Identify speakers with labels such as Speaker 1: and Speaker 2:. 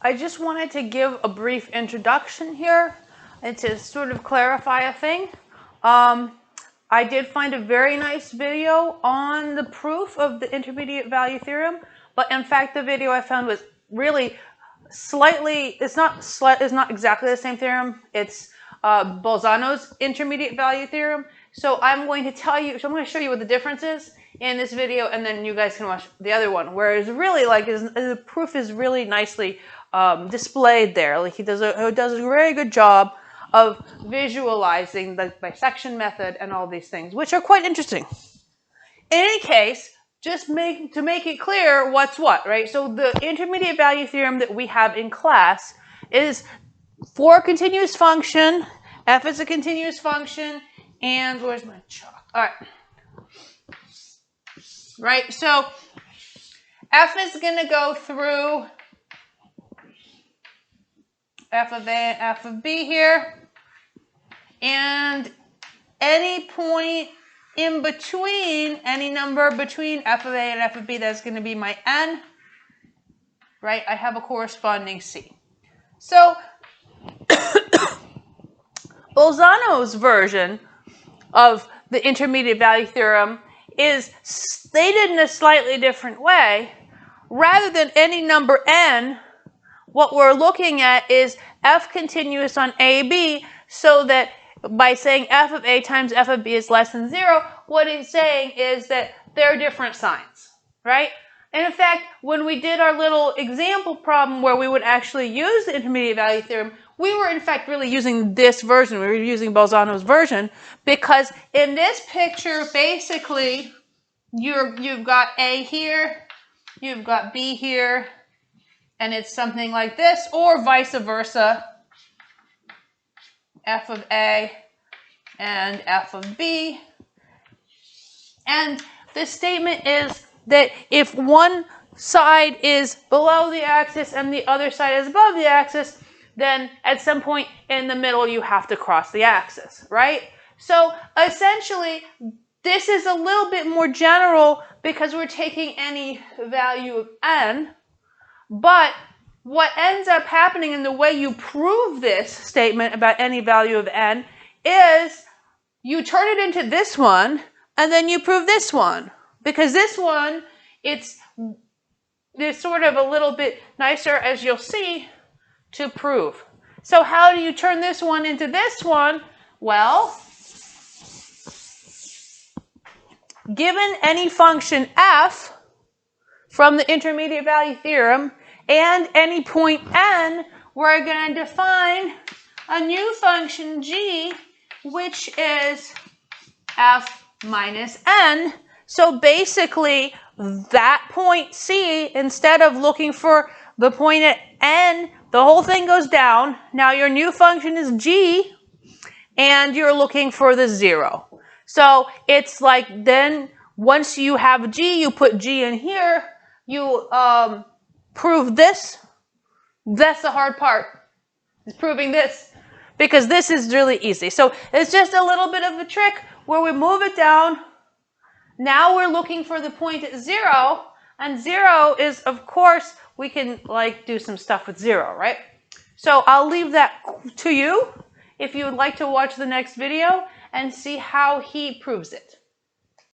Speaker 1: I just wanted to give a brief introduction here and to sort of clarify a thing. I did find a very nice video on the proof of the intermediate value theorem, but in fact the video I found was really slightly, it's not exactly the same theorem. It's Bolzano's intermediate value theorem. So I'm going to show you what the difference is in this video, and then you guys can watch the other one, where it's really like the proof is really nicely displayed there. Like he does a very good job of visualizing the bisection method and all these things, which are quite interesting. In any case, just to make it clear what's what, right? So the intermediate value theorem that we have in class is for a continuous function. F is a continuous function, and where's my chalk? All right. Right, so F is going to go through f of a and f of b here, and any point in between, any number between f of a and f of b, that's going to be my n, right? I have a corresponding c. So Bolzano's version of the intermediate value theorem is stated in a slightly different way. Rather than any number n, what we're looking at is f continuous on AB, so that by saying f of a times f of b is less than 0, what it's saying is that they're different signs, right? And in fact, when we did our little example problem where we would actually use the intermediate value theorem, we were in fact really using this version. We were using Bolzano's version, because in this picture, basically, you've got A here, you've got B here, and it's something like this, or vice versa, f of A and f of B. And the statement is that if one side is below the axis and the other side is above the axis, then at some point in the middle you have to cross the axis, right? So essentially, this is a little bit more general because we're taking any value of n, but what ends up happening in the way you prove this statement about any value of n is you turn it into this one, and then you prove this one. Because this one, it's sort of a little bit nicer, as you'll see, to prove. So how do you turn this one into this one? Well, given any function f from the intermediate value theorem and any point n, we're going to define a new function g, which is f minus n. So basically, that point c, instead of looking for the point at n, the whole thing goes down. Now your new function is g, and you're looking for the 0. So it's like then once you have g, you put g in here, you prove this. That's the hard part, is proving this, because this is really easy. So it's just a little bit of a trick where we move it down. Now we're looking for the point at 0, and 0 is, of course, we can like do some stuff with 0, right? So I'll leave that to you if you would like to watch the next video and see how he proves it.